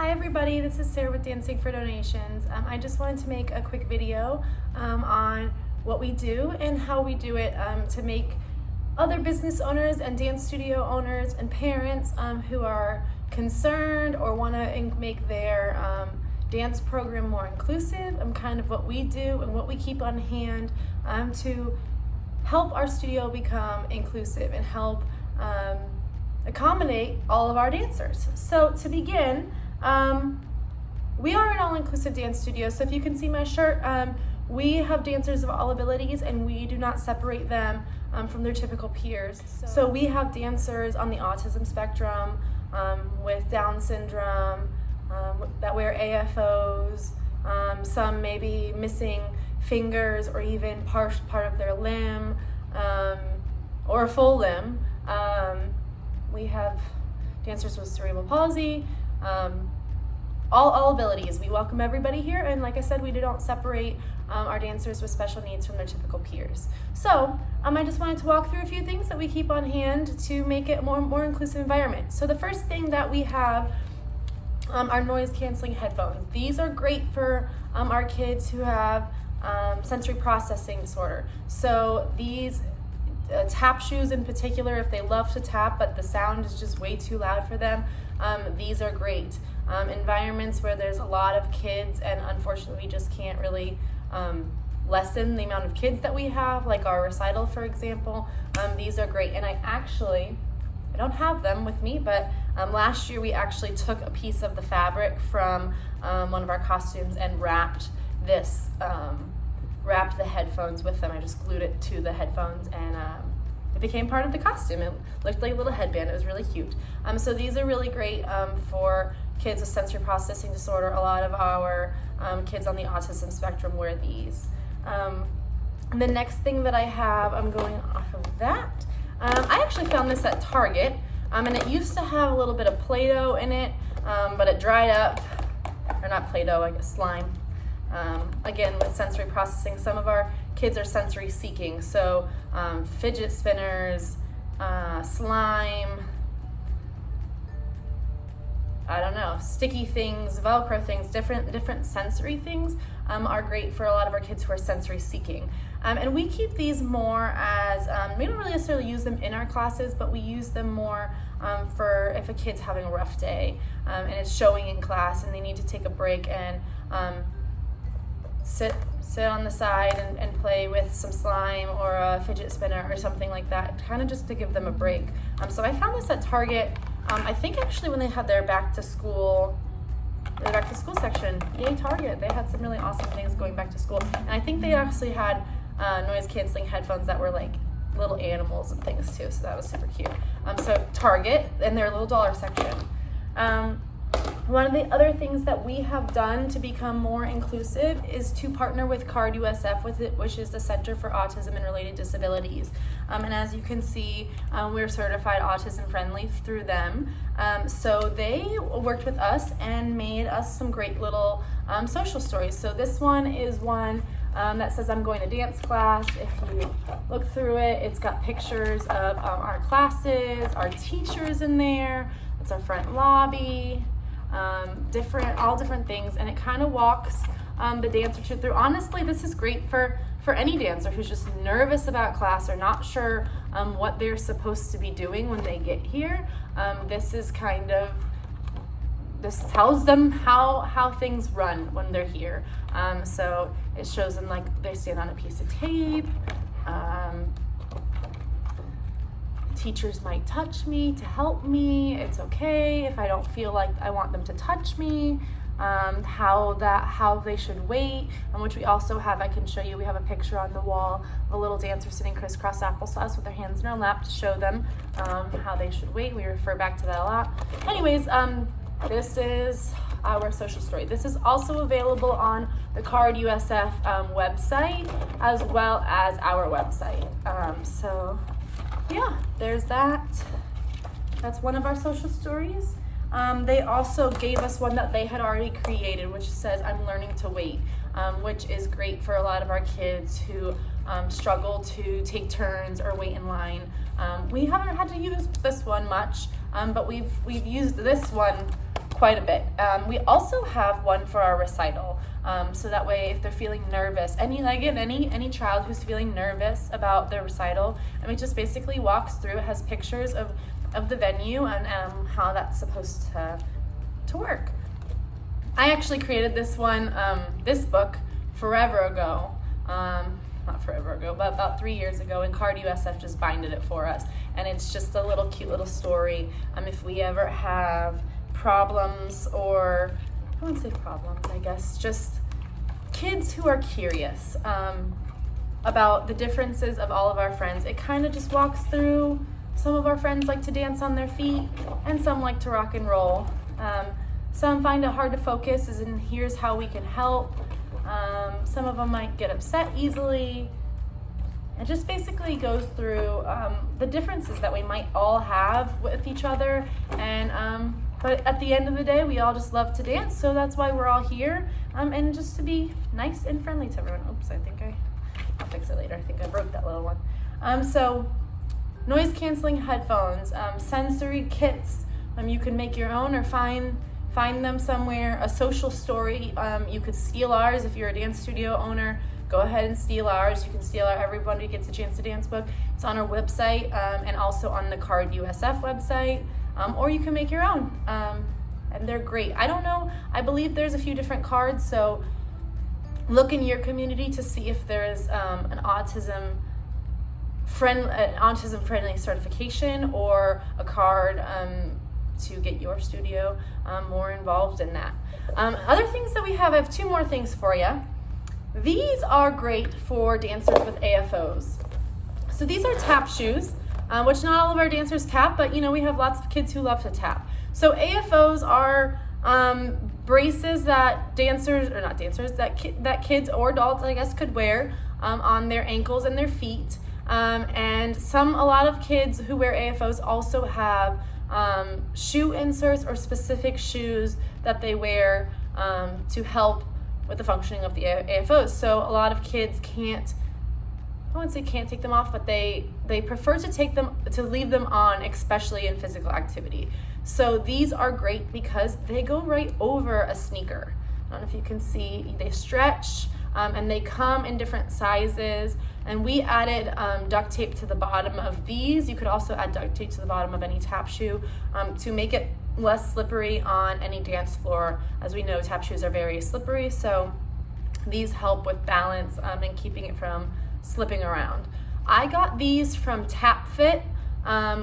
Hi everybody, this is Sarah with Dancing for Donations. I just wanted to make a quick video on what we do and how we do it to make other business owners and dance studio owners and parents who are concerned or want to make their dance program more inclusive, and kind of what we do and what we keep on hand to help our studio become inclusive and help accommodate all of our dancers. So to begin, we are an all-inclusive dance studio, so if you can see my shirt, we have dancers of all abilities and we do not separate them from their typical peers. So we have dancers on the autism spectrum, with Down syndrome, that wear AFOs, some maybe missing fingers or even part of their limb, or a full limb. We have dancers with cerebral palsy, all abilities. We welcome everybody here, and like I said, we don't separate our dancers with special needs from their typical peers. So I just wanted to walk through a few things that we keep on hand to make it a more inclusive environment. So the first thing that we have are noise canceling headphones. These are great for our kids who have sensory processing disorder. So these tap shoes in particular, if they love to tap but the sound is just way too loud for them, these are great. Environments where there's a lot of kids and unfortunately we just can't really lessen the amount of kids that we have, like our recital for example, these are great. And I don't have them with me, but last year we actually took a piece of the fabric from one of our costumes and wrapped the headphones with them. I just glued it to the headphones and it became part of the costume. It looked like a little headband. It was really cute. So these are really great for kids with sensory processing disorder. A lot of our kids on the autism spectrum wear these. The next thing that I have, I'm going off of that. I actually found this at Target, and it used to have a little bit of Play-Doh in it, but it dried up, or not Play-Doh, I guess slime. Again, with sensory processing, some of our kids are sensory seeking, so fidget spinners, slime, I don't know, sticky things, Velcro things, different sensory things are great for a lot of our kids who are sensory seeking. And we keep these more as, we don't really necessarily use them in our classes, but we use them more for if a kid's having a rough day and it's showing in class and they need to take a break and sit on the side and play with some slime or a fidget spinner or something like that, kind of just to give them a break. So I found this at Target. I think actually when they had their back to school section, yay Target, they had some really awesome things going back to school. And I think they actually had noise canceling headphones that were like little animals and things too, so that was super cute. So Target and their little dollar section. One of the other things that we have done to become more inclusive is to partner with CARD USF, which is the Center for Autism and Related Disabilities. And as you can see, we're certified autism friendly through them. So they worked with us and made us some great little social stories. So this one is one that says I'm going to dance class. If you look through it, it's got pictures of our classes, our teachers in there. It's our front lobby. All different things, and it kind of walks the dancer through. Honestly, this is great for any dancer who's just nervous about class or not sure what they're supposed to be doing when they get here. This tells them how things run when they're here. So it shows them like they stand on a piece of tape. Teachers might touch me to help me. It's okay if I don't feel like I want them to touch me. How they should wait, and which we also have. I can show you. We have a picture on the wall of a little dancer sitting crisscross applesauce with their hands in her lap to show them how they should wait. We refer back to that a lot. Anyways, this is our social story. This is also available on the CARD USF website as well as our website. So yeah, there's that. That's one of our social stories. They also gave us one that they had already created, which says I'm learning to wait, which is great for a lot of our kids who struggle to take turns or wait in line. We haven't had to use this one much, but we've used this one quite a bit. We also have one for our recital. So that way, if they're feeling nervous, any child who's feeling nervous about their recital, and it just basically walks through. It has pictures of the venue and how that's supposed to work. I actually created this book forever ago. Not forever ago, but about 3 years ago, and Card USF just binded it for us. And it's just a little cute little story. If we ever have problems, or I wouldn't say problems, I guess, just kids who are curious about the differences of all of our friends. It kind of just walks through. Some of our friends like to dance on their feet, and some like to rock and roll. Some find it hard to focus, and here's how we can help. Some of them might get upset easily. It just basically goes through the differences that we might all have with each other, and but at the end of the day, we all just love to dance, so that's why we're all here, and just to be nice and friendly to everyone. Oops, I'll fix it later. I think I broke that little one. So noise canceling headphones, sensory kits. You can make your own or find them somewhere. A social story. You could steal ours if you're a dance studio owner. Go ahead and steal ours. You can steal our Everybody Gets a Chance to Dance book. It's on our website, and also on the Card USF website. Or you can make your own. And they're great. I don't know. I believe there's a few different cards, so look in your community to see if there's an autism friendly certification, or a card to get your studio more involved in that. Other things that we have, I have 2 more things for you. These are great for dancers with AFOs. So these are tap shoes, which not all of our dancers tap, but we have lots of kids who love to tap. So AFOs are braces that that kids or adults, I guess, could wear on their ankles and their feet. And a lot of kids who wear AFOs also have shoe inserts or specific shoes that they wear to help with the functioning of the AFOs. So a lot of kids I wouldn't say can't take them off, but they prefer to leave them on, especially in physical activity. So these are great because they go right over a sneaker. I don't know if you can see, they stretch, and they come in different sizes. And we added duct tape to the bottom of these. You could also add duct tape to the bottom of any tap shoe to make it less slippery on any dance floor. As we know, tap shoes are very slippery, so these help with balance and keeping it from slipping around. I got these from TapFit,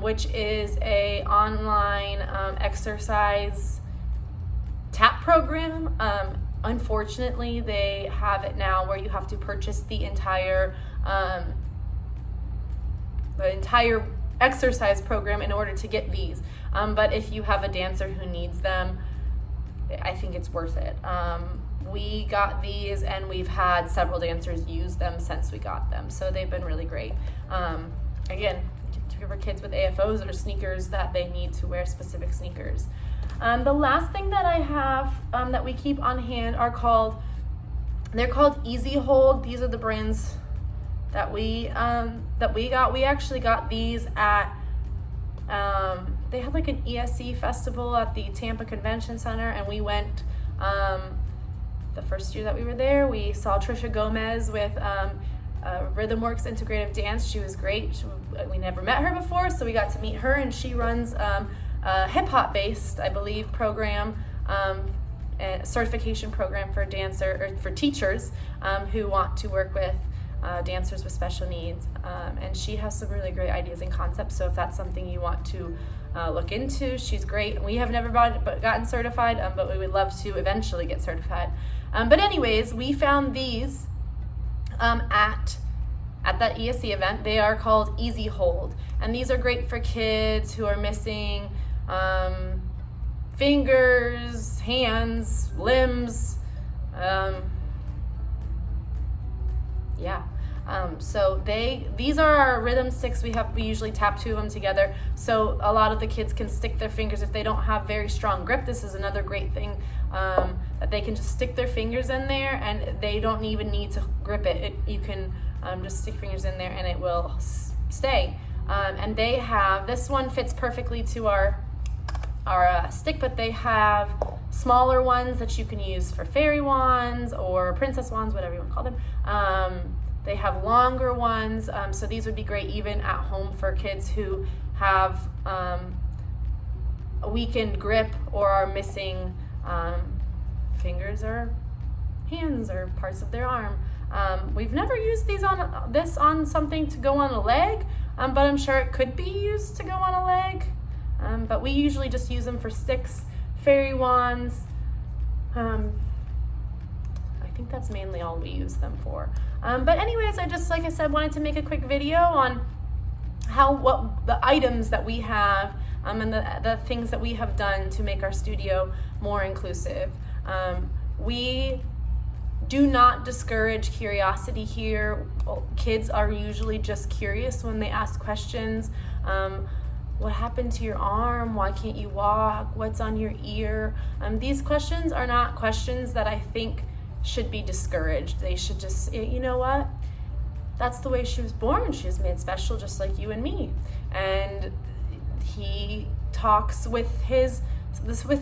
which is a online exercise tap program. Unfortunately, they have it now where you have to purchase the entire exercise program in order to get these. But if you have a dancer who needs them, I think it's worth it. We got these, and we've had several dancers use them since we got them, so they've been really great. Again, for kids with AFOs or sneakers that they need to wear specific sneakers. The last thing that I have that we keep on hand they're called Easy Hold. These are the brands that we got. We actually got these at they had like an ESC festival at the Tampa Convention Center, and we went the first year that we were there. We saw Trisha Gomez with RhythmWorks Integrative Dance. She was great. We never met her before, so we got to meet her, and she runs a hip-hop based, I believe, program, a certification program for for teachers who want to work with dancers with special needs, and she has some really great ideas and concepts. So if that's something you want to look into, she's great. We have never gotten certified, but we would love to eventually get certified. But anyways, we found these at that ESC event. They are called Easy Hold, and these are great for kids who are missing fingers, hands, limbs. So these are our rhythm sticks. We usually tap 2 of them together, so a lot of the kids can stick their fingers if they don't have very strong grip. This is another great thing, that they can just stick their fingers in there, and they don't even need to grip it. You can just stick fingers in there and it will stay. And they have, this one fits perfectly to our are a stick, but they have smaller ones that you can use for fairy wands or princess wands, whatever you want to call them. They have longer ones, so these would be great even at home for kids who have a weakened grip or are missing fingers or hands or parts of their arm. We've never used these on something to go on a leg, but I'm sure it could be used to go on a leg. But we usually just use them for sticks, fairy wands. I think that's mainly all we use them for. But anyways, I just, like I said, wanted to make a quick video on what the items that we have and the things that we have done to make our studio more inclusive. We do not discourage curiosity here. Kids are usually just curious when they ask questions. What happened to your arm? Why can't you walk? What's on your ear? These questions are not questions that I think should be discouraged. They should just, you know what? That's the way she was born. She was made special just like you and me. And he talks with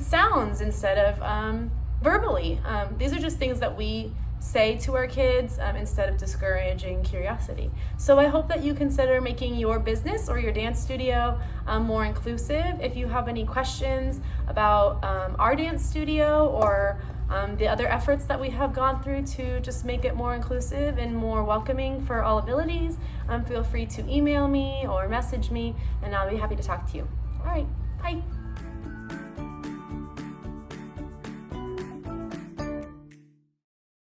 sounds instead of verbally. These are just things that we say to our kids instead of discouraging curiosity. So I hope that you consider making your business or your dance studio more inclusive. If you have any questions about our dance studio or the other efforts that we have gone through to just make it more inclusive and more welcoming for all abilities, feel free to email me or message me, and I'll be happy to talk to you. All right, bye.